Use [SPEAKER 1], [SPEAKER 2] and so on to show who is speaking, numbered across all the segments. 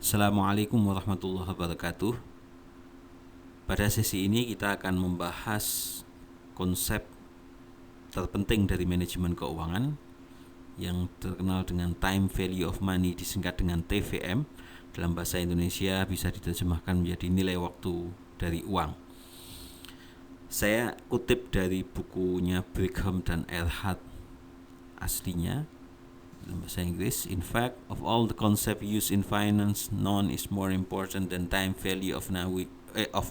[SPEAKER 1] Assalamualaikum warahmatullahi wabarakatuh. Pada sesi ini kita akan membahas konsep terpenting dari manajemen keuangan yang terkenal dengan time value of money, disingkat dengan TVM. Dalam bahasa Indonesia bisa diterjemahkan menjadi nilai waktu dari uang. Saya kutip dari bukunya Brigham dan Earhart aslinya dalam bahasa Inggris. In fact, of all the concept used in finance, none is more important than time value of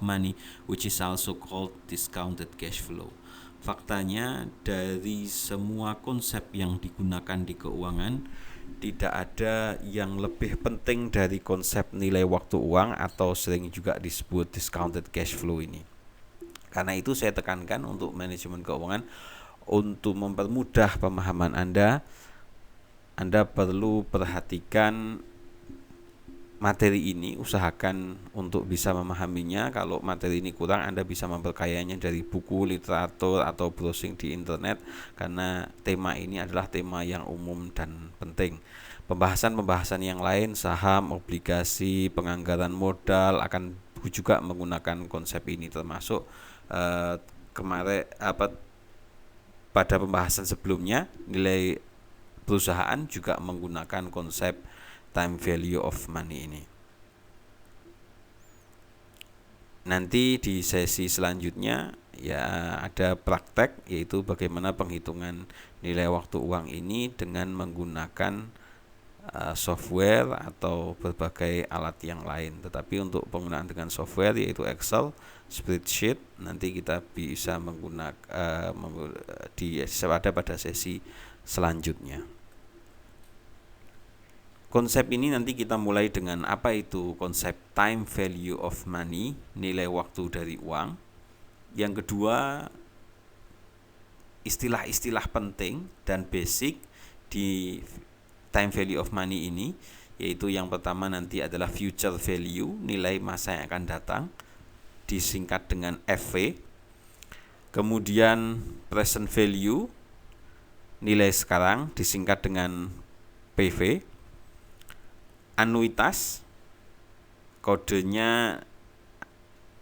[SPEAKER 1] money, which is also called discounted cash flow. Faktanya, dari semua konsep yang digunakan di keuangan, tidak ada yang lebih penting dari konsep nilai waktu uang atau sering juga disebut discounted cash flow ini. Karena itu saya tekankan untuk manajemen keuangan, untuk mempermudah pemahaman Anda perlu perhatikan materi ini, usahakan untuk bisa memahaminya. Kalau materi ini kurang, Anda bisa memperkayanya dari buku, literatur, atau browsing di internet, karena tema ini adalah tema yang umum dan penting. Pembahasan yang lain, saham, obligasi, penganggaran modal akan juga menggunakan konsep ini, termasuk pada pembahasan sebelumnya, nilai perusahaan juga menggunakan konsep time value of money ini. Nanti di sesi selanjutnya ya ada praktek, yaitu bagaimana penghitungan nilai waktu uang ini dengan menggunakan software atau berbagai alat yang lain. Tetapi untuk penggunaan dengan software yaitu Excel, spreadsheet, nanti kita bisa menggunakan pada sesi selanjutnya. Konsep ini nanti kita mulai dengan apa itu konsep time value of money, nilai waktu dari uang. Yang kedua, istilah-istilah penting dan basic di time value of money ini, yaitu yang pertama nanti adalah future value, nilai masa yang akan datang, disingkat dengan FV. Kemudian present value, nilai sekarang, disingkat dengan PV. Anuitas, kodenya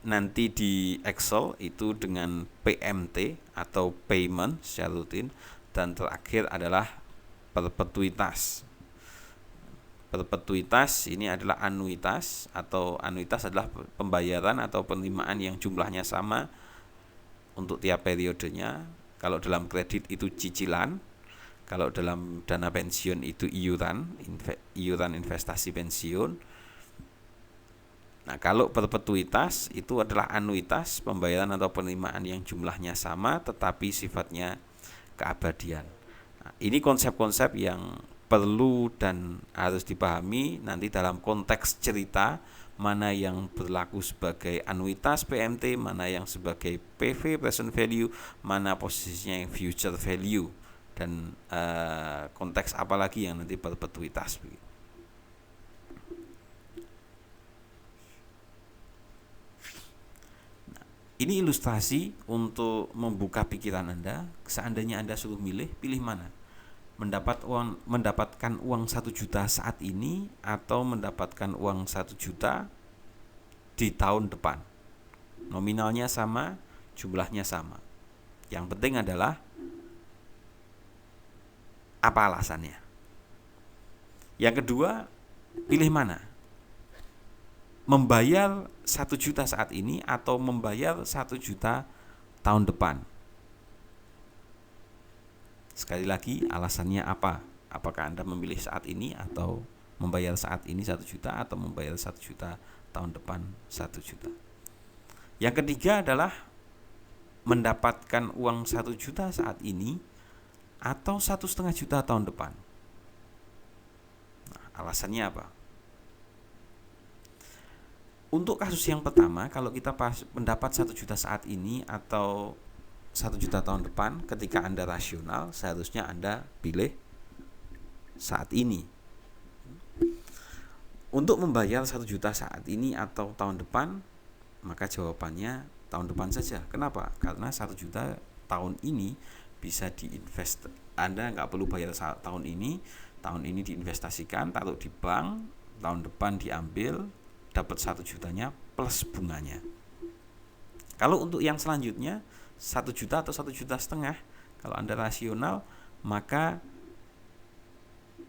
[SPEAKER 1] nanti di Excel itu dengan PMT atau payment secara rutin. Dan terakhir adalah perpetuitas. Perpetuitas ini adalah anuitas, atau anuitas adalah pembayaran atau penerimaan yang jumlahnya sama untuk tiap periodenya. Kalau dalam kredit itu cicilan, kalau dalam dana pensiun itu iuran investasi pensiun. Nah, kalau perpetuitas itu adalah anuitas, pembayaran atau penerimaan yang jumlahnya sama tetapi sifatnya keabadian. Nah, ini konsep-konsep yang perlu dan harus dipahami nanti dalam konteks cerita, mana yang berlaku sebagai anuitas PMT, mana yang sebagai PV present value, mana posisinya yang future value, dan konteks apa lagi yang nanti perpetuitas. Ini ilustrasi untuk membuka pikiran Anda. Seandainya Anda suruh pilih mana? Mendapatkan uang 1 juta saat ini atau mendapatkan uang 1 juta di tahun depan. Nominalnya sama, jumlahnya sama. Yang penting adalah apa alasannya. Yang kedua, pilih mana? Membayar 1 juta saat ini atau membayar 1 juta tahun depan. Sekali lagi, alasannya apa? Apakah Anda memilih saat ini atau membayar saat ini 1 juta atau membayar 1 juta tahun depan 1 juta. Yang ketiga adalah mendapatkan uang 1 juta saat ini atau 1,5 juta tahun depan. Nah, alasannya apa? Untuk kasus yang pertama, kalau kita mendapat 1 juta saat ini atau 1 juta tahun depan, ketika Anda rasional, seharusnya Anda pilih saat ini. Untuk membayar 1 juta saat ini atau tahun depan, maka jawabannya tahun depan saja. Kenapa? Karena 1 juta tahun ini bisa diinvest. Anda nggak perlu bayar tahun ini diinvestasikan, taruh di bank, tahun depan diambil, dapat 1 jutanya plus bunganya. Kalau untuk yang selanjutnya 1 juta atau 1,5 juta, kalau Anda rasional, maka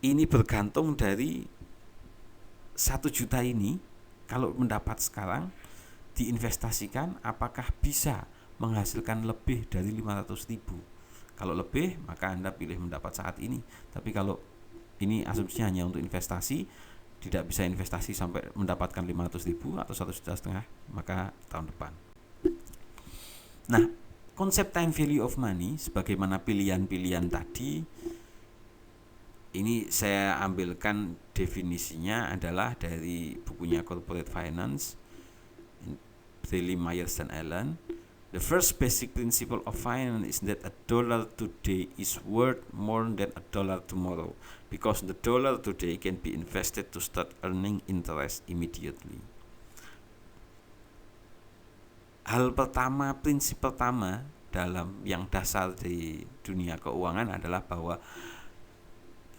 [SPEAKER 1] ini bergantung dari 1 juta ini. Kalau mendapat sekarang diinvestasikan, apakah bisa menghasilkan lebih dari 500.000? Kalau lebih, maka Anda pilih mendapat saat ini. Tapi kalau ini asumsinya hanya untuk investasi, tidak bisa investasi sampai mendapatkan 500.000 atau 1,5 juta, maka tahun depan. Nah, konsep time value of money sebagaimana pilihan-pilihan tadi, ini saya ambilkan definisinya adalah dari bukunya Corporate Finance, Bailey, Myers, dan Allen. The first basic principle of finance is that a dollar today is worth more than a dollar tomorrow, because the dollar today can be invested to start earning interest immediately. Prinsip pertama dalam yang dasar di dunia keuangan adalah bahwa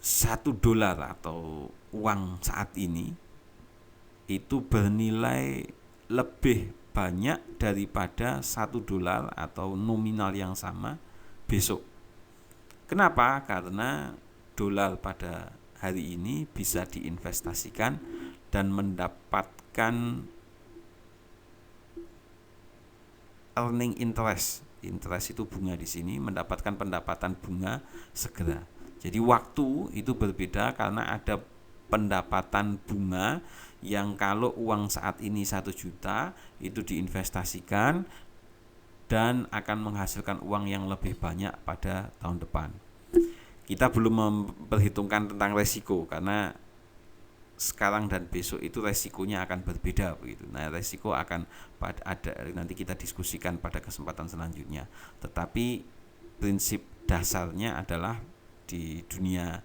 [SPEAKER 1] $1 atau uang saat ini itu bernilai lebih banyak daripada $1 atau nominal yang sama besok. Kenapa? Karena dolar pada hari ini bisa diinvestasikan dan mendapatkan earning interest. Interest itu bunga di sini, mendapatkan pendapatan bunga segera. Jadi waktu itu berbeda karena ada pendapatan bunga yang kalau uang saat ini 1 juta itu diinvestasikan dan akan menghasilkan uang yang lebih banyak pada tahun depan. Kita belum memperhitungkan tentang resiko karena sekarang dan besok itu resikonya akan berbeda begitu. Nah, resiko akan ada, nanti kita diskusikan pada kesempatan selanjutnya. Tetapi prinsip dasarnya adalah di dunia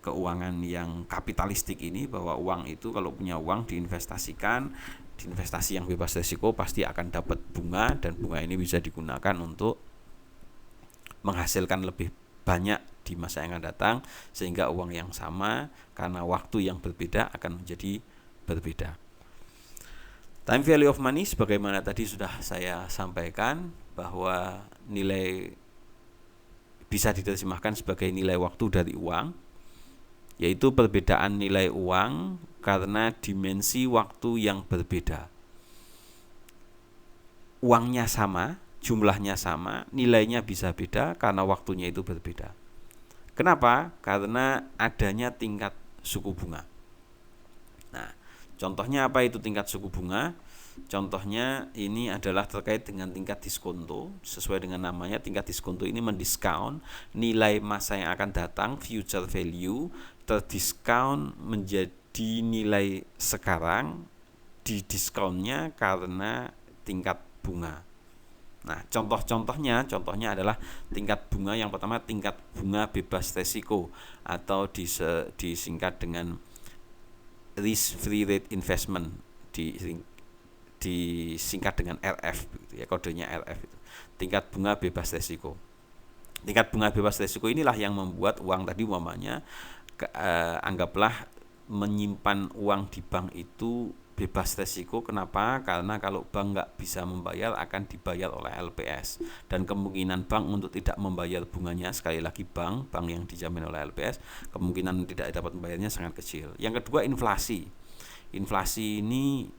[SPEAKER 1] keuangan yang kapitalistik ini, bahwa uang itu kalau punya uang diinvestasikan, investasi yang bebas risiko pasti akan dapat bunga, dan bunga ini bisa digunakan untuk menghasilkan lebih banyak di masa yang akan datang, sehingga uang yang sama karena waktu yang berbeda akan menjadi berbeda. Time value of money sebagaimana tadi sudah saya sampaikan, bahwa nilai bisa diterjemahkan sebagai nilai waktu dari uang, yaitu perbedaan nilai uang karena dimensi waktu yang berbeda. Uangnya sama, jumlahnya sama, nilainya bisa beda karena waktunya itu berbeda. Kenapa? Karena adanya tingkat suku bunga. Nah, contohnya apa itu tingkat suku bunga? Contohnya ini adalah terkait dengan tingkat diskonto. Sesuai dengan namanya, tingkat diskonto ini mendiskon nilai masa yang akan datang, future value, terdiskon menjadi nilai sekarang, didiskonnya karena tingkat bunga. Nah, contohnya adalah tingkat bunga yang pertama, tingkat bunga bebas resiko atau disingkat dengan risk free rate investment, disingkat dengan RF gitu ya, kodenya RF itu. Tingkat bunga bebas resiko. Tingkat bunga bebas resiko inilah yang membuat uang tadi umpamanya anggaplah menyimpan uang di bank itu bebas resiko. Kenapa? Karena kalau bank nggak bisa membayar akan dibayar oleh LPS, dan kemungkinan bank untuk tidak membayar bunganya, sekali lagi bank yang dijamin oleh LPS, kemungkinan tidak dapat membayarnya sangat kecil. Yang kedua, inflasi ini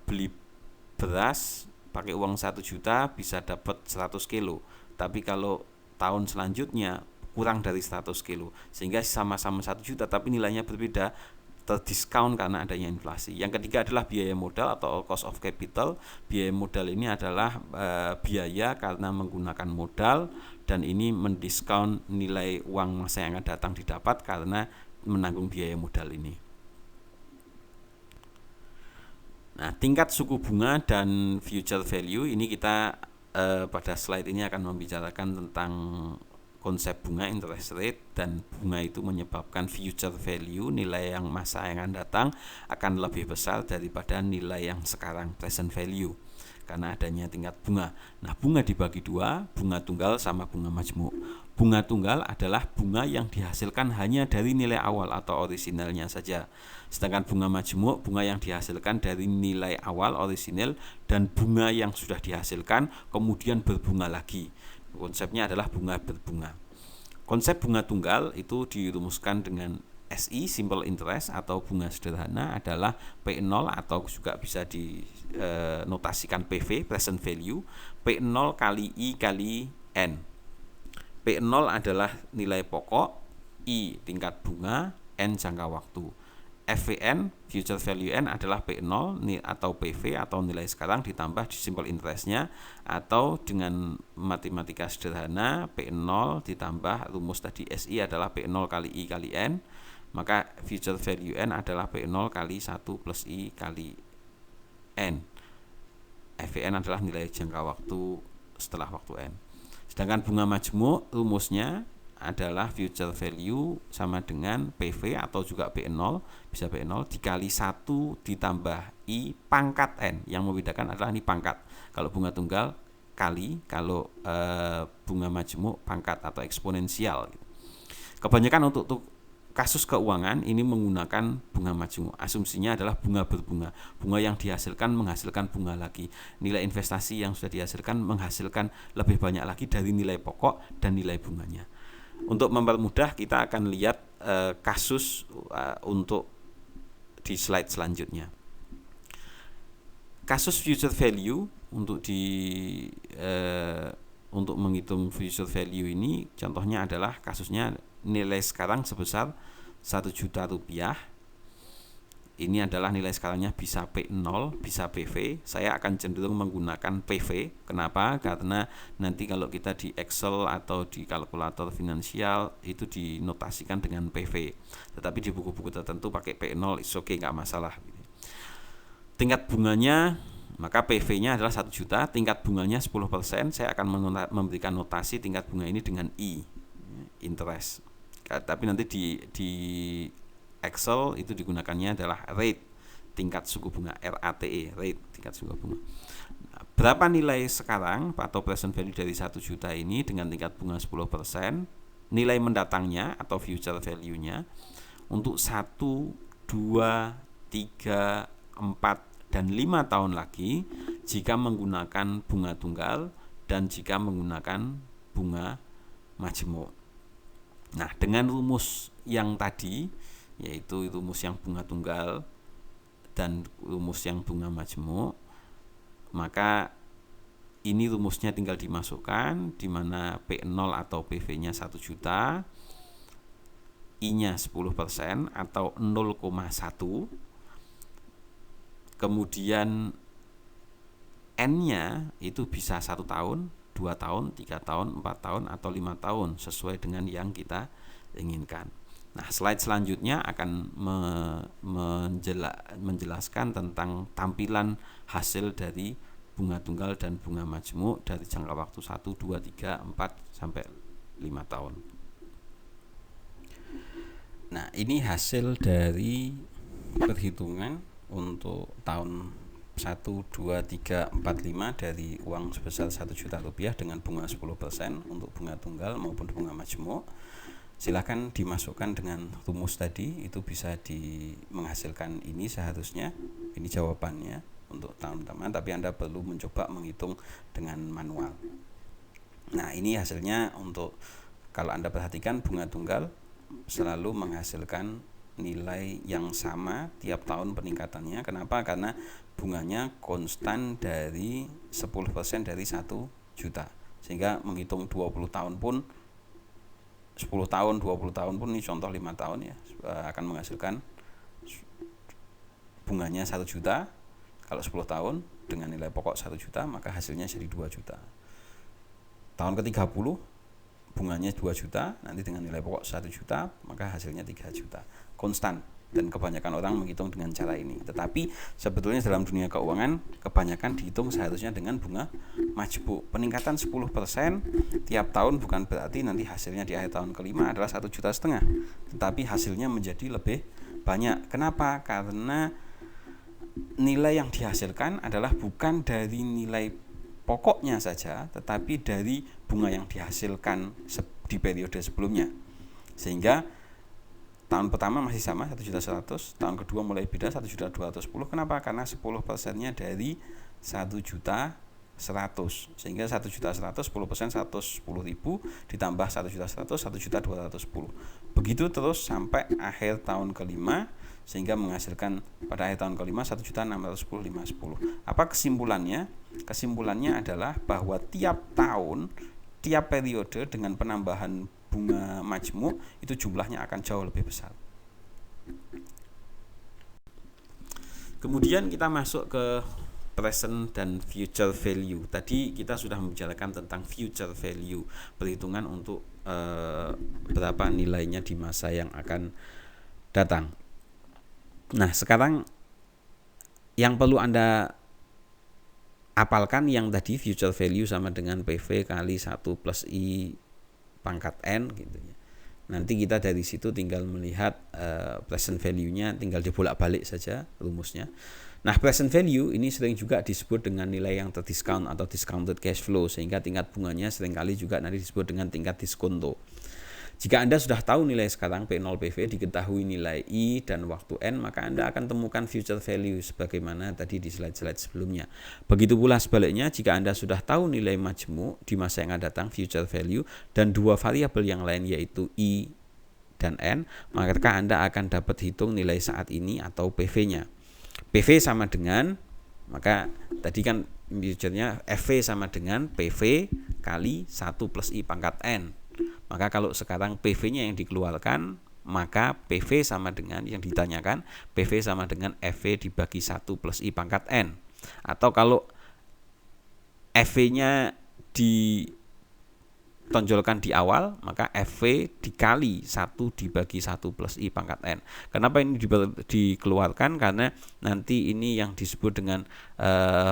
[SPEAKER 1] beli beras pakai uang 1 juta bisa dapat 100 kilo, tapi kalau tahun selanjutnya kurang dari 100 kilo, sehingga sama-sama 1 juta tapi nilainya berbeda, terdiskon karena adanya inflasi. Yang ketiga adalah biaya modal atau cost of capital. Biaya modal ini adalah biaya karena menggunakan modal, dan ini mendiskon nilai uang masa yang akan datang didapat karena menanggung biaya modal ini. Nah, tingkat suku bunga dan future value ini kita pada slide ini akan membicarakan tentang konsep bunga, interest rate, dan bunga itu menyebabkan future value, nilai yang masa yang akan datang akan lebih besar daripada nilai yang sekarang, present value. karena adanya tingkat bunga. Nah, bunga dibagi dua, bunga tunggal sama bunga majmuk. Bunga tunggal adalah bunga yang dihasilkan hanya dari nilai awal atau orisinalnya saja. Sedangkan bunga majmuk, bunga yang dihasilkan dari nilai awal orisinal dan bunga yang sudah dihasilkan kemudian berbunga lagi. Konsepnya adalah bunga berbunga. Konsep bunga tunggal itu dirumuskan dengan SI, simple interest atau bunga sederhana adalah P0 atau juga bisa dinotasikan PV, present value, P0 kali I kali N. P0 adalah nilai pokok, I tingkat bunga, N jangka waktu. FVN, future value N adalah P0 atau PV atau nilai sekarang ditambah di simple interest-nya, atau dengan matematika sederhana P0 ditambah rumus tadi SI adalah P0 kali I kali N, maka future value N adalah P0 kali 1 plus I kali N. FVN adalah nilai jangka waktu setelah waktu N. Sedangkan bunga majmuk rumusnya adalah future value sama dengan PV atau juga P0, bisa P0 dikali 1 ditambah I pangkat N. Yang membedakan adalah ini pangkat. Kalau bunga tunggal kali, kalau bunga majmuk pangkat atau eksponensial. Kebanyakan untuk kasus keuangan ini menggunakan bunga majmuk. Asumsinya adalah bunga berbunga. Bunga yang dihasilkan menghasilkan bunga lagi. Nilai investasi yang sudah dihasilkan menghasilkan lebih banyak lagi dari nilai pokok dan nilai bunganya. Untuk mempermudah kita akan lihat kasus untuk di slide selanjutnya. Kasus future value untuk menghitung future value ini contohnya adalah kasusnya nilai sekarang sebesar 1 juta rupiah. Ini adalah nilai sekarangnya bisa P0, bisa PV. Saya akan cenderung menggunakan PV. Kenapa? Karena nanti kalau kita di Excel atau di kalkulator finansial itu dinotasikan dengan PV. Tetapi di buku-buku tertentu pakai P0, it's okay, nggak masalah. Tingkat bunganya, maka PV-nya adalah 1 juta, tingkat bunganya 10%. Saya akan memberikan notasi tingkat bunga ini dengan I, interest. Tapi nanti di Excel itu digunakannya adalah rate, tingkat suku bunga, RATE, rate, tingkat suku bunga. Nah, berapa nilai sekarang atau present value dari 1 juta ini dengan tingkat bunga 10%, nilai mendatangnya atau future value-nya untuk 1, 2, 3, 4, dan 5 tahun lagi jika menggunakan bunga tunggal dan jika menggunakan bunga majmuk. Nah, dengan rumus yang tadi, yaitu rumus yang bunga tunggal dan rumus yang bunga majmuk, maka ini rumusnya tinggal dimasukkan, di mana P0 atau PV-nya 1 juta, I-nya 10% atau 0,1, kemudian N-nya itu bisa 1 tahun, 2 tahun, 3 tahun, 4 tahun, atau 5 tahun sesuai dengan yang kita inginkan. Nah, slide selanjutnya akan menjelaskan tentang tampilan hasil dari bunga tunggal dan bunga majmuk dari jangka waktu 1, 2, 3, 4, sampai 5 tahun. Nah, ini hasil dari perhitungan untuk tahun 1, 2, 3, 4, 5 dari uang sebesar 1 juta rupiah dengan bunga 10% untuk bunga tunggal maupun bunga majmuk. Silakan dimasukkan dengan rumus tadi, itu bisa menghasilkan ini seharusnya. Ini jawabannya untuk teman-teman, tapi Anda perlu mencoba menghitung dengan manual. Nah, ini hasilnya untuk, kalau Anda perhatikan, bunga tunggal selalu menghasilkan nilai yang sama tiap tahun peningkatannya. Kenapa? Karena bunganya konstan dari 10% dari 1 juta. Sehingga menghitung 20 tahun pun, 10 tahun, 20 tahun pun, ini contoh 5 tahun ya, akan menghasilkan bunganya 1 juta. Kalau 10 tahun dengan nilai pokok 1 juta, maka hasilnya jadi 2 juta. Tahun ke-30 bunganya 2 juta, nanti dengan nilai pokok 1 juta, maka hasilnya 3 juta. Konstan, dan kebanyakan orang menghitung dengan cara ini. Tetapi sebetulnya dalam dunia keuangan kebanyakan dihitung seharusnya dengan bunga majmuk. Peningkatan 10% tiap tahun bukan berarti nanti hasilnya di akhir tahun kelima adalah 1,5 juta, tetapi hasilnya menjadi lebih banyak. Kenapa? Karena nilai yang dihasilkan adalah bukan dari nilai pokoknya saja, tetapi dari bunga yang dihasilkan di periode sebelumnya. Sehingga tahun pertama masih sama 1.100.000, tahun kedua mulai beda 1.210.000. Kenapa? Karena 10%-nya dari 1.100.000. Sehingga 1.100.000 10% 110.000 ditambah 1.100.000 1.210.000. Begitu terus sampai akhir tahun kelima, sehingga menghasilkan pada akhir tahun kelima 1.610.510. Apa kesimpulannya? Kesimpulannya adalah bahwa tiap tahun, tiap periode dengan penambahan bunga majmuk itu jumlahnya akan jauh lebih besar. Kemudian kita masuk ke present dan future value. Tadi kita sudah membicarakan tentang future value, perhitungan untuk berapa nilainya di masa yang akan datang. Nah, sekarang yang perlu Anda apalkan yang tadi future value sama dengan PV kali 1 plus I pangkat N gitu ya. Nanti kita dari situ tinggal melihat present value-nya, tinggal dibolak-balik saja rumusnya. Nah, present value ini sering juga disebut dengan nilai yang terdiskon atau discounted cash flow, sehingga tingkat bunganya seringkali juga nanti disebut dengan tingkat diskonto. Jika Anda sudah tahu nilai sekarang P0 PV, diketahui nilai I dan waktu N, maka Anda akan temukan future value sebagaimana tadi di slide-slide sebelumnya. Begitu pula sebaliknya, jika Anda sudah tahu nilai majmuk di masa yang akan datang future value dan dua variabel yang lain yaitu I dan N, maka Anda akan dapat hitung nilai saat ini atau PV-nya. PV sama dengan, maka tadi kan future-nya FV sama dengan PV kali 1 plus I pangkat N. Maka kalau sekarang PV-nya yang dikeluarkan, maka PV sama dengan yang ditanyakan, PV sama dengan FV dibagi 1 plus I pangkat N. Atau kalau FV-nya ditonjolkan di awal, maka FV dikali 1 dibagi 1 plus I pangkat N. Kenapa ini dikeluarkan? Karena nanti ini yang disebut dengan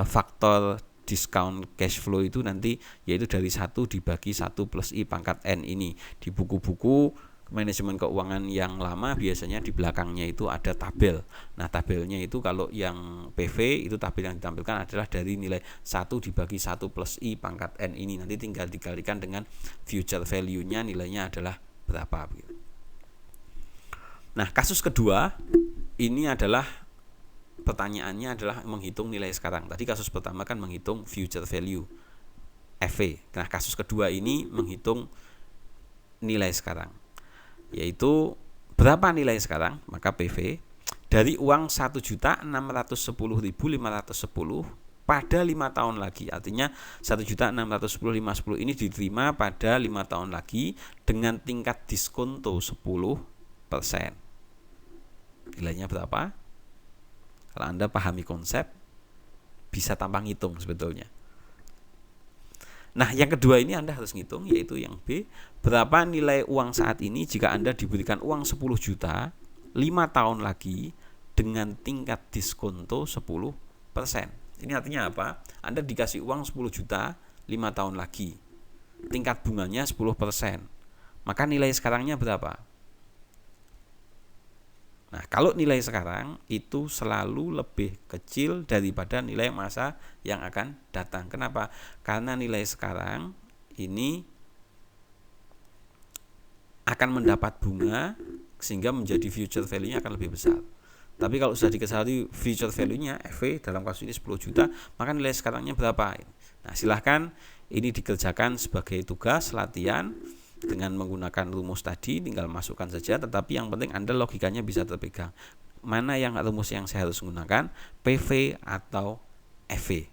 [SPEAKER 1] faktor discount cash flow itu nanti yaitu dari 1 dibagi 1 plus I pangkat N ini. Di buku-buku manajemen keuangan yang lama biasanya di belakangnya itu ada tabel. Nah, tabelnya itu kalau yang PV itu tabel yang ditampilkan adalah dari nilai 1 dibagi 1 plus I pangkat N ini. Nanti tinggal dikalikan dengan future value-nya, nilainya adalah berapa. Nah, kasus kedua ini adalah pertanyaannya adalah menghitung nilai sekarang. Tadi kasus pertama kan menghitung future value FV. Nah, kasus kedua ini menghitung nilai sekarang, yaitu berapa nilai sekarang, maka PV dari uang 1.610.510 pada 5 tahun lagi. Artinya 1.610.510 ini diterima pada 5 tahun lagi dengan tingkat diskonto 10%. Nilainya berapa? Kalau Anda pahami konsep, bisa tampang hitung sebetulnya. Nah, yang kedua ini Anda harus ngitung, yaitu yang B. Berapa nilai uang saat ini jika Anda diberikan uang 10 juta 5 tahun lagi dengan tingkat diskonto 10%. Ini artinya apa? Anda dikasih uang 10 juta 5 tahun lagi. Tingkat bunganya 10%. Maka nilai sekarangnya berapa? Nah, kalau nilai sekarang itu selalu lebih kecil daripada nilai masa yang akan datang. Kenapa? Karena nilai sekarang ini akan mendapat bunga sehingga menjadi future value-nya akan lebih besar. Tapi kalau sudah diketahui future value-nya FV dalam kasus ini 10 juta, maka nilai sekarangnya berapa? Nah, silahkan ini dikerjakan sebagai tugas latihan dengan menggunakan rumus tadi, tinggal masukkan saja, tetapi yang penting Anda logikanya bisa terpegang. Mana yang rumus yang saya harus gunakan, PV atau FV.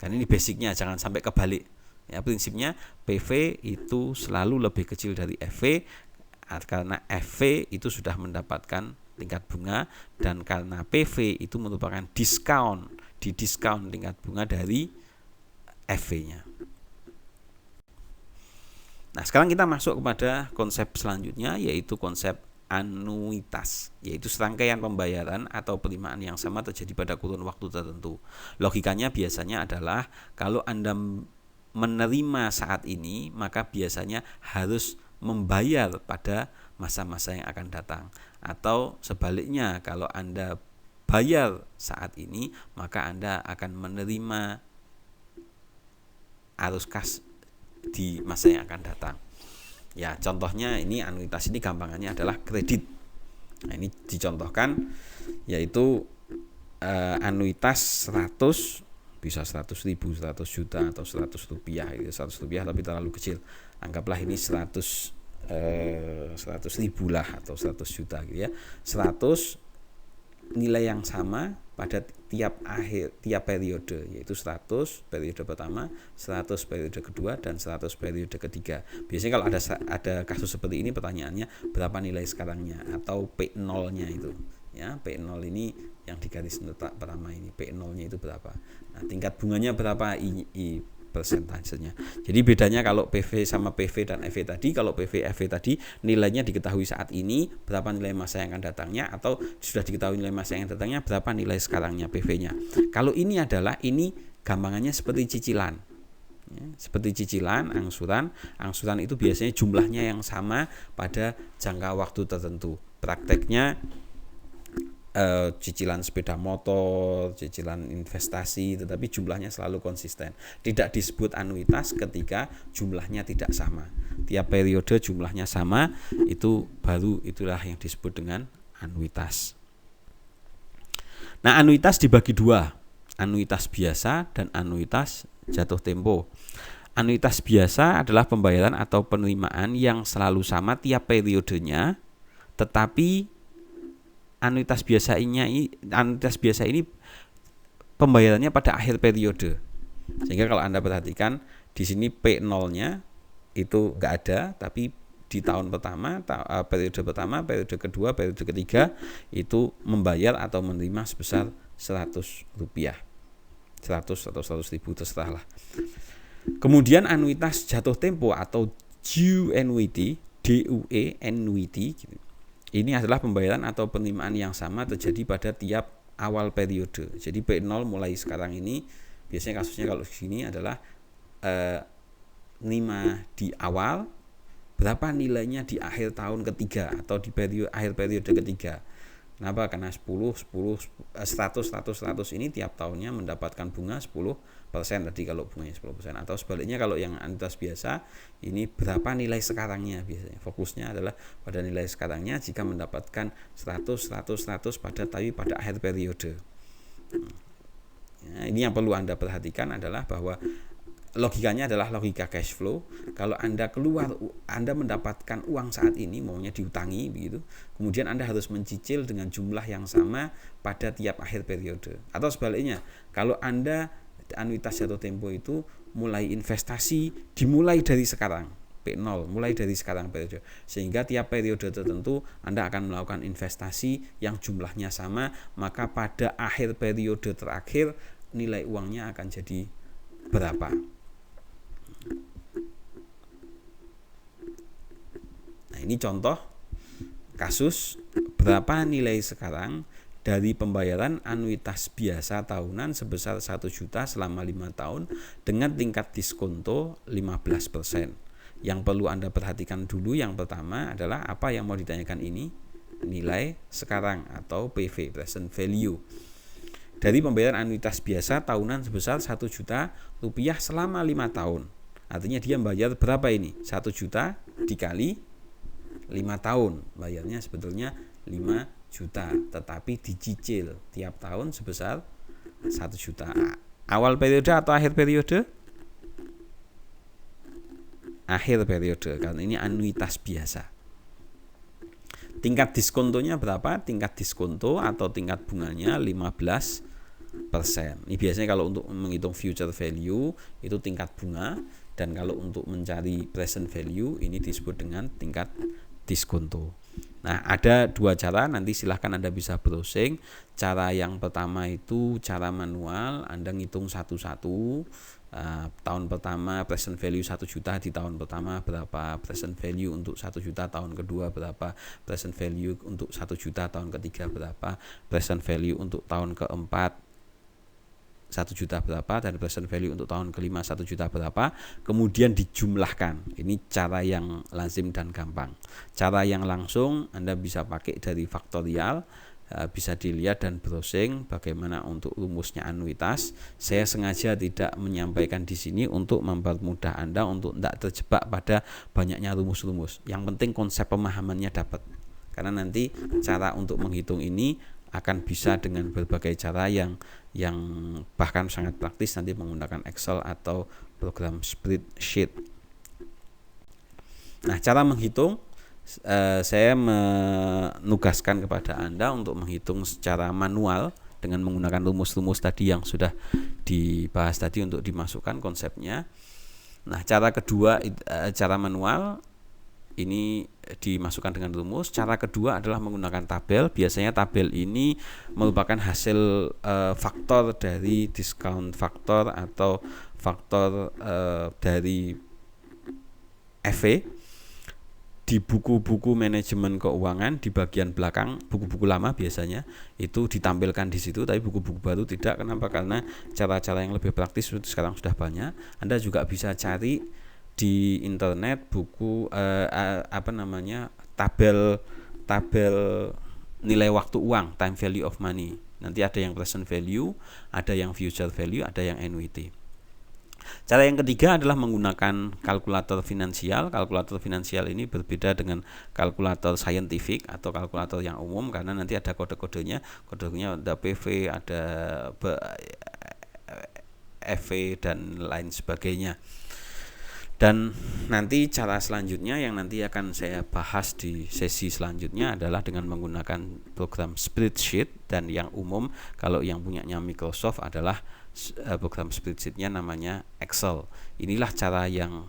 [SPEAKER 1] Karena ini basicnya, jangan sampai kebalik. Ya, prinsipnya PV itu selalu lebih kecil dari FV karena FV itu sudah mendapatkan tingkat bunga, dan karena PV itu merupakan diskon tingkat bunga dari FV-nya. Nah, sekarang kita masuk kepada konsep selanjutnya, yaitu konsep anuitas, yaitu serangkaian pembayaran atau penerimaan yang sama terjadi pada kurun waktu tertentu. Logikanya biasanya adalah kalau Anda menerima saat ini, maka biasanya harus membayar pada masa-masa yang akan datang. Atau sebaliknya, kalau Anda bayar saat ini, maka Anda akan menerima arus kas di masa yang akan datang. Ya, contohnya ini anuitas ini gampangannya adalah kredit. Nah, ini dicontohkan yaitu anuitas 100, bisa 100.000, 100 juta atau 100 rupiah. 100 rupiah tapi terlalu kecil. Anggaplah ini 100.000 lah atau 100 juta gitu ya. 100 nilai yang sama pada tiap periode, yaitu 100 periode pertama, 100 periode kedua, dan 100 periode ketiga. Biasanya kalau ada kasus seperti ini, pertanyaannya berapa nilai sekarangnya atau P0-nya itu. Ya, P0 ini yang di garis pertama ini, P0-nya itu berapa. Nah, tingkat bunganya berapa, I persentasenya. Jadi bedanya kalau PV sama PV dan EV tadi, kalau PV EV tadi nilainya diketahui saat ini, berapa nilai masa yang akan datangnya, atau sudah diketahui nilai masa yang datangnya, berapa nilai sekarangnya PV-nya. Kalau ini gampangannya seperti cicilan. Ya, seperti cicilan, angsuran itu biasanya jumlahnya yang sama pada jangka waktu tertentu. Prakteknya cicilan sepeda motor, cicilan investasi, tetapi jumlahnya selalu konsisten. Tidak disebut anuitas ketika jumlahnya tidak sama. Tiap periode jumlahnya sama, itulah yang disebut dengan anuitas. Nah, anuitas dibagi dua, anuitas biasa dan anuitas jatuh tempo. Anuitas biasa adalah pembayaran atau penerimaan yang selalu sama tiap periodenya, tetapi anuitas biasa ini pembayarannya pada akhir periode. Sehingga kalau Anda perhatikan di sini P0-nya itu enggak ada, tapi di tahun pertama, periode pertama, periode kedua, periode ketiga itu membayar atau menerima sebesar 100 rupiah. 100 atau 100.000 terserahlah. Kemudian anuitas jatuh tempo atau due annuity, DUE annuity gitu. Ini adalah pembayaran atau penerimaan yang sama terjadi pada tiap awal periode. Jadi P0 mulai sekarang ini, biasanya kasusnya kalau di sini adalah nerima di awal, berapa nilainya di akhir tahun ketiga atau di akhir periode ketiga. Kenapa? Karena 100 ini tiap tahunnya mendapatkan bunga 10% tadi kalau bunganya 10%, atau sebaliknya kalau yang anuitas biasa ini berapa nilai sekarangnya, biasanya fokusnya adalah pada nilai sekarangnya jika mendapatkan 100 pada akhir periode. Nah, ini yang perlu Anda perhatikan adalah bahwa logikanya adalah logika cash flow. Kalau Anda mendapatkan uang saat ini, maunya diutangi begitu, kemudian Anda harus mencicil dengan jumlah yang sama pada tiap akhir periode. Atau sebaliknya, kalau Anda anuitas jatuh tempo itu mulai investasi dimulai dari sekarang, P0 mulai dari sekarang periode, sehingga tiap periode tertentu Anda akan melakukan investasi yang jumlahnya sama, maka pada akhir periode terakhir nilai uangnya akan jadi berapa. Nah, ini contoh kasus berapa nilai sekarang dari pembayaran anuitas biasa tahunan sebesar 1 juta selama 5 tahun dengan tingkat diskonto 15%. Yang perlu Anda perhatikan dulu yang pertama adalah apa yang mau ditanyakan ini, nilai sekarang atau PV, present value. Dari pembayaran anuitas biasa tahunan sebesar 1 juta rupiah selama 5 tahun. Artinya dia membayar berapa ini? 1 juta dikali 5 tahun. Bayarnya sebetulnya 5 juta, tetapi dicicil tiap tahun sebesar 1 juta. Awal periode atau akhir periode? Akhir periode, karena ini anuitas biasa. Tingkat diskontonya berapa? Tingkat diskonto atau tingkat bunganya 15%. Ini biasanya kalau untuk menghitung future value itu tingkat bunga, dan kalau untuk mencari present value ini disebut dengan tingkat diskonto. Nah, ada dua cara, nanti silahkan Anda bisa browsing. Cara yang pertama itu cara manual, Anda ngitung satu-satu. Tahun pertama present value 1 juta di tahun pertama berapa, present value untuk 1 juta tahun kedua berapa, present value untuk 1 juta tahun ketiga berapa, present value untuk tahun keempat 1 juta berapa, dan present value untuk tahun kelima 1 juta berapa, kemudian dijumlahkan. Ini cara yang lazim dan gampang. Cara yang langsung Anda bisa pakai dari faktorial. bisa dilihat dan browsing bagaimana untuk rumusnya anuitas. Saya sengaja tidak menyampaikan di sini untuk mempermudah Anda untuk tidak terjebak pada banyaknya rumus-rumus. Yang penting konsep pemahamannya dapat. Karena nanti cara untuk menghitung ini akan bisa dengan berbagai cara yang bahkan sangat praktis, nanti menggunakan Excel atau program spreadsheet. Nah, cara menghitung, saya menugaskan kepada Anda untuk menghitung secara manual dengan menggunakan rumus-rumus tadi yang sudah dibahas tadi untuk dimasukkan konsepnya. Nah, cara kedua, cara manual ini dimasukkan dengan rumus. Cara kedua adalah menggunakan tabel. Biasanya tabel ini merupakan hasil faktor dari discount faktor atau faktor dari EV. Di buku-buku manajemen keuangan di bagian belakang, buku-buku lama biasanya itu ditampilkan di situ, tapi buku-buku baru tidak. Kenapa? Karena cara-cara yang lebih praktis sekarang sudah banyak. Anda juga bisa cari di internet buku tabel nilai waktu uang, time value of money. Nanti ada yang present value, ada yang future value, ada yang annuity. Cara yang ketiga adalah menggunakan kalkulator finansial. Kalkulator finansial ini berbeda dengan kalkulator saintifik atau kalkulator yang umum, karena nanti ada kode-kodenya. Kodenya ada PV, ada EV dan lain sebagainya. Dan nanti cara selanjutnya yang nanti akan saya bahas di sesi selanjutnya adalah dengan menggunakan program spreadsheet, dan yang umum kalau yang punyanya Microsoft adalah program spreadsheetnya namanya Excel. Inilah cara yang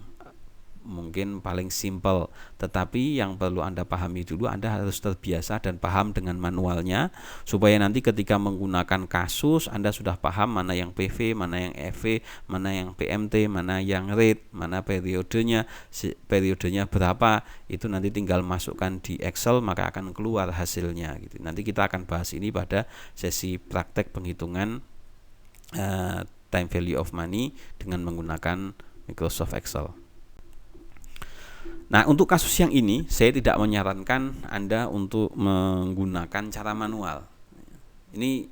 [SPEAKER 1] mungkin paling simple, tetapi yang perlu Anda pahami dulu, Anda harus terbiasa dan paham dengan manualnya, supaya nanti ketika menggunakan kasus Anda sudah paham mana yang PV, mana yang EV, mana yang PMT, mana yang rate, mana periodenya berapa. Itu nanti tinggal masukkan di Excel, maka akan keluar hasilnya gitu. Nanti kita akan bahas ini pada sesi praktek penghitungan time value of money dengan menggunakan Microsoft Excel. Nah, untuk kasus yang ini saya tidak menyarankan Anda untuk menggunakan cara manual. Ini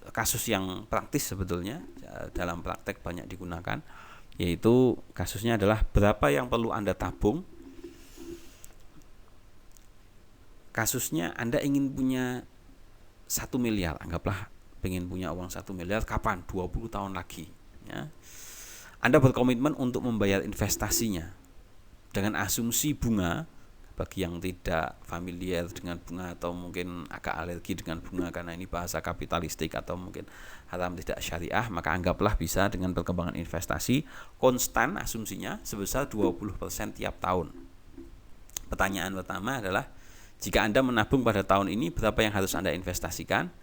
[SPEAKER 1] kasus yang praktis sebetulnya, dalam praktek banyak digunakan, yaitu kasusnya adalah berapa yang perlu Anda tabung. Kasusnya Anda ingin punya 1 miliar, anggaplah pengen punya uang 1 miliar, kapan? 20 tahun lagi ya. Anda berkomitmen untuk membayar investasinya dengan asumsi bunga. Bagi yang tidak familiar dengan bunga atau mungkin agak alergi dengan bunga karena ini bahasa kapitalistik atau mungkin haram tidak syariah, maka anggaplah bisa dengan perkembangan investasi konstan asumsinya sebesar 20% tiap tahun. Pertanyaan pertama adalah, jika Anda menabung pada tahun ini, berapa yang harus Anda investasikan?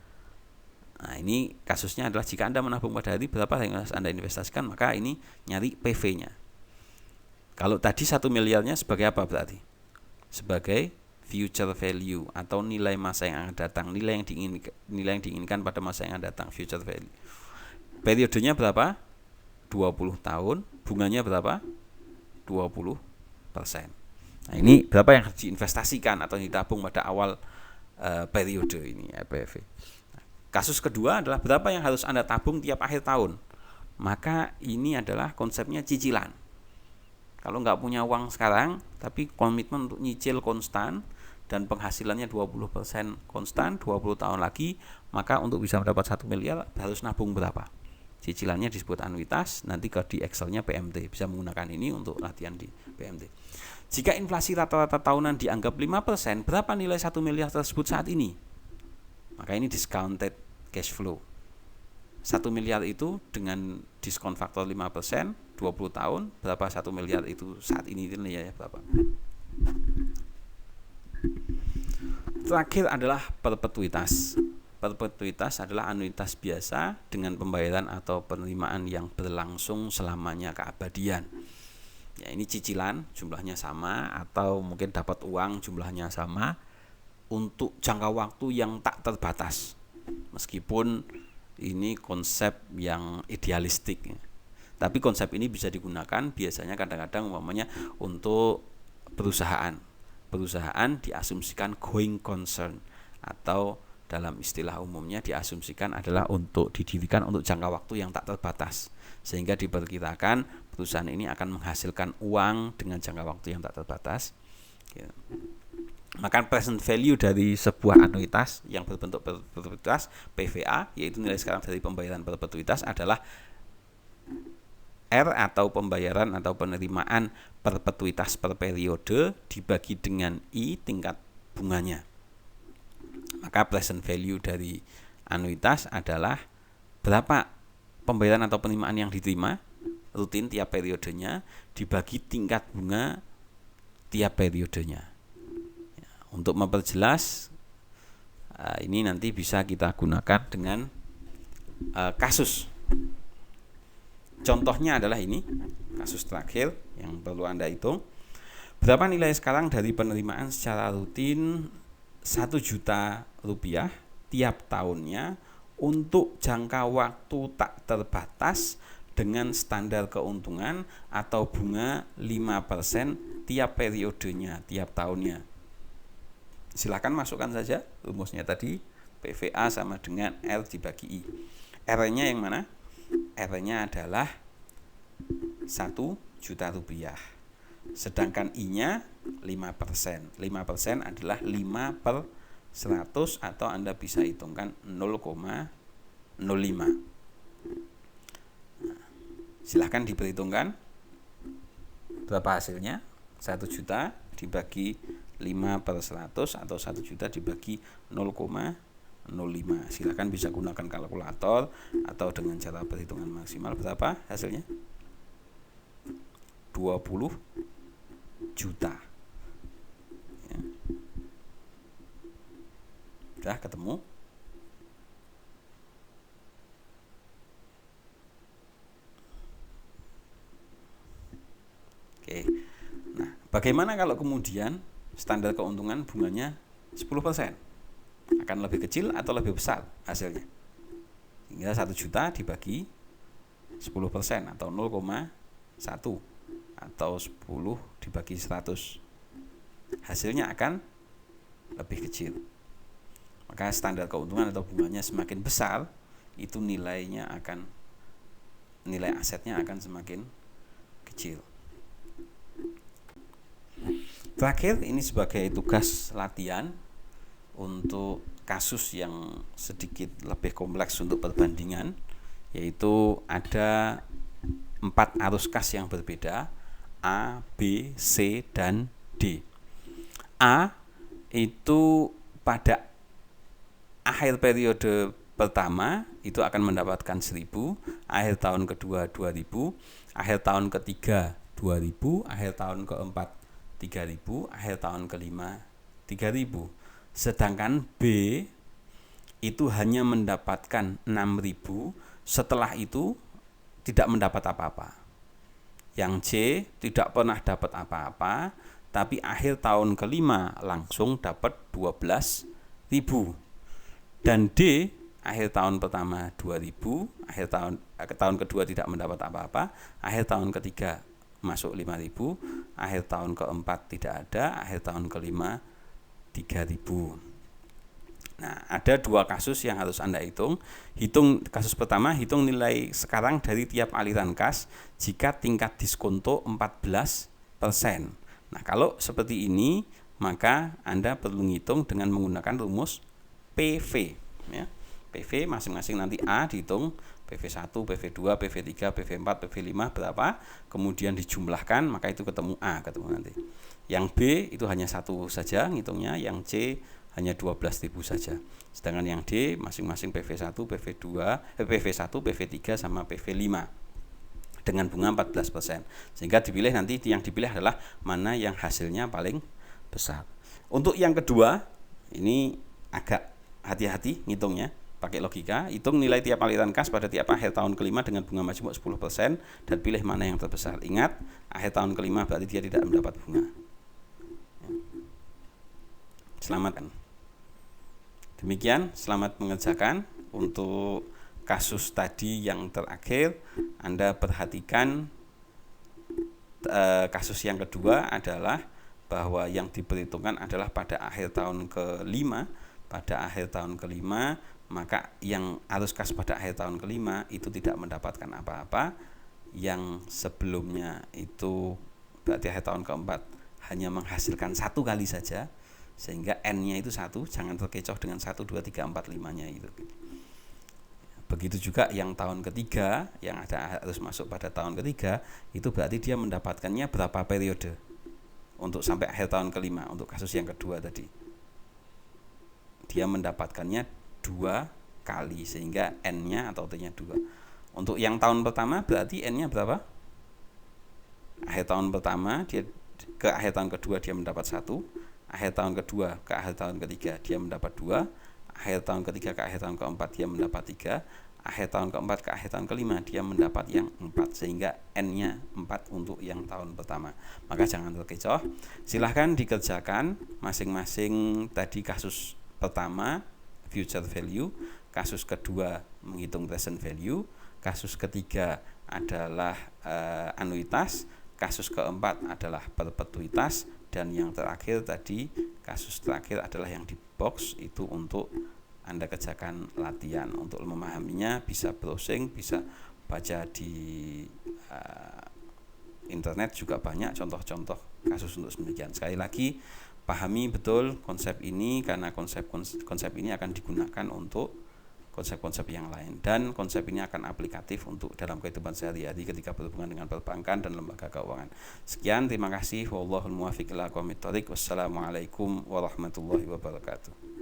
[SPEAKER 1] Nah, ini kasusnya adalah jika Anda menabung pada hari, berapa yang harus Anda investasikan, maka ini nyari PV-nya. Kalau tadi 1 miliarnya sebagai apa berarti? Sebagai future value atau nilai masa yang akan datang, nilai yang diinginkan pada masa yang akan datang, future value. Periodenya berapa? 20 tahun, bunganya berapa? 20%. Nah, ini berapa yang harus diinvestasikan atau ditabung pada awal periode ini PV. Kasus kedua adalah berapa yang harus Anda tabung tiap akhir tahun. Maka ini adalah konsepnya cicilan. Kalau nggak punya uang sekarang, tapi komitmen untuk nyicil konstan dan penghasilannya 20% konstan 20 tahun lagi, maka untuk bisa mendapat 1 miliar harus nabung berapa? Cicilannya disebut anuitas, nanti di Excel-nya PMT. Bisa menggunakan ini untuk latihan di PMT. Jika inflasi rata-rata tahunan dianggap 5%, berapa nilai 1 miliar tersebut saat ini? Maka ini discounted cash flow. 1 miliar itu dengan diskon faktor 5%, 20 tahun, berapa 1 miliar itu saat ini nilainya berapa? Terakhir adalah perpetuitas. Perpetuitas adalah anuitas biasa dengan pembayaran atau penerimaan yang berlangsung selamanya keabadian. Ya, ini cicilan, jumlahnya sama, atau mungkin dapat uang jumlahnya sama untuk jangka waktu yang tak terbatas. Meskipun ini konsep yang idealistik ya. Tapi konsep ini bisa digunakan biasanya kadang-kadang umpamanya untuk perusahaan diasumsikan going concern atau dalam istilah umumnya diasumsikan adalah untuk didirikan untuk jangka waktu yang tak terbatas, sehingga diperkirakan perusahaan ini akan menghasilkan uang dengan jangka waktu yang tak terbatas. Maka present value dari sebuah anuitas yang berbentuk perpetuitas PVA, yaitu nilai sekarang dari pembayaran perpetuitas, adalah R atau pembayaran atau penerimaan perpetuitas per periode dibagi dengan I tingkat bunganya. Maka present value dari anuitas adalah berapa pembayaran atau penerimaan yang diterima rutin tiap periodenya dibagi tingkat bunga tiap periodenya. Untuk memperjelas ini nanti bisa kita gunakan dengan kasus. Contohnya adalah ini, kasus terakhir yang perlu Anda hitung. Berapa nilai sekarang dari penerimaan secara rutin 1 juta rupiah tiap tahunnya untuk jangka waktu tak terbatas dengan standar keuntungan atau bunga 5% tiap periodenya, tiap tahunnya. Silakan masukkan saja rumusnya tadi, PVA sama dengan R dibagi I. R-nya yang mana? R-nya adalah 1 juta rupiah. Sedangkan I-nya 5%. 5% adalah 5 per 100 atau Anda bisa hitungkan 0,05. Silahkan diperhitungkan berapa hasilnya. 1 juta dibagi 5 per 100 atau 1 juta dibagi 0,05. Silakan bisa gunakan kalkulator atau dengan cara perhitungan maksimal. Berapa hasilnya? 20 juta. Ya. Sudah ketemu? Oke. Nah, bagaimana kalau kemudian standar keuntungan bunganya 10%? Akan lebih kecil atau lebih besar hasilnya? Hingga 1 juta dibagi 10% atau 0,1 atau 10 dibagi 100. Hasilnya akan lebih kecil. Maka standar keuntungan atau bunganya semakin besar, itu nilai asetnya akan semakin kecil. Terakhir, ini sebagai tugas latihan untuk kasus yang sedikit lebih kompleks untuk perbandingan, yaitu ada 4 arus kas yang berbeda, A, B, C, dan D. A itu pada akhir periode pertama itu akan mendapatkan 1.000, akhir tahun kedua 2.000, akhir tahun ketiga 2.000, akhir tahun keempat 3.000, akhir tahun kelima 3.000. Sedangkan B itu hanya mendapatkan 6.000, setelah itu tidak mendapat apa-apa. Yang C tidak pernah dapat apa-apa, tapi akhir tahun kelima langsung dapat 12.000. Dan D akhir tahun pertama 2.000, tahun kedua tidak mendapat apa-apa, akhir tahun ketiga masuk 5.000, akhir tahun keempat tidak ada, akhir tahun kelima 3.000. Nah, ada 2 kasus yang harus Anda hitung. Kasus pertama, hitung nilai sekarang dari tiap aliran kas jika tingkat diskonto 14%. Nah, kalau seperti ini, maka Anda perlu menghitung dengan menggunakan rumus PV. Ya. PV masing-masing nanti A dihitung, PV1, PV2, PV3, PV4, PV5 berapa, kemudian dijumlahkan, maka itu ketemu A, ketemu nanti. Yang B itu hanya 1 saja ngitungnya, yang C hanya 12.000 saja. Sedangkan yang D masing-masing PV1, PV1, PV3 sama PV5 dengan bunga 14%. Sehingga yang dipilih adalah mana yang hasilnya paling besar. Untuk yang kedua, ini agak hati-hati ngitungnya, pakai logika, hitung nilai tiap aliran kas pada tiap akhir tahun kelima dengan bunga majmuk 10% dan pilih mana yang terbesar. Ingat, akhir tahun kelima berarti dia tidak mendapat bunga. Selamat kan? Demikian, selamat mengerjakan. Untuk kasus tadi yang terakhir, Anda perhatikan kasus yang kedua adalah bahwa yang diperhitungkan adalah pada akhir tahun kelima pada akhir tahun kelima, maka yang arus kas pada akhir tahun kelima itu tidak mendapatkan apa-apa. Yang sebelumnya itu berarti akhir tahun keempat hanya menghasilkan 1 kali saja, sehingga N-nya itu 1, jangan terkecoh dengan 1, 2, 3, 4, 5-nya itu. Begitu juga yang tahun ketiga, yang ada harus masuk pada tahun ketiga, itu berarti dia mendapatkannya berapa periode untuk sampai akhir tahun kelima, untuk kasus yang kedua tadi. Dia mendapatkannya 2 kali, sehingga N-nya atau T-nya 2. Untuk yang tahun pertama berarti N-nya berapa? Akhir tahun pertama dia ke akhir tahun kedua dia mendapat 1, akhir tahun kedua ke akhir tahun ketiga dia mendapat 2, akhir tahun ketiga ke akhir tahun keempat dia mendapat 3, akhir tahun keempat ke akhir tahun kelima dia mendapat yang 4, sehingga N-nya 4 untuk yang tahun pertama. Maka jangan terkecoh. Silahkan dikerjakan masing-masing tadi. Kasus pertama future value, kasus kedua menghitung present value, kasus ketiga adalah anuitas, kasus keempat adalah perpetuitas, dan yang terakhir tadi, kasus terakhir adalah yang di box, itu untuk Anda kerjakan latihan. Untuk memahaminya bisa browsing, bisa baca di internet, juga banyak contoh-contoh kasus untuk demikian. Sekali lagi, pahami betul konsep ini, karena konsep ini akan digunakan untuk konsep-konsep yang lain, dan konsep ini akan aplikatif untuk dalam kehidupan sehari-hari ketika berhubungan dengan perbankan dan lembaga keuangan. Sekian, terima kasih. Wallahul muwaffiq ila aqwamit thoriq. Wassalamualaikum warahmatullahi wabarakatuh.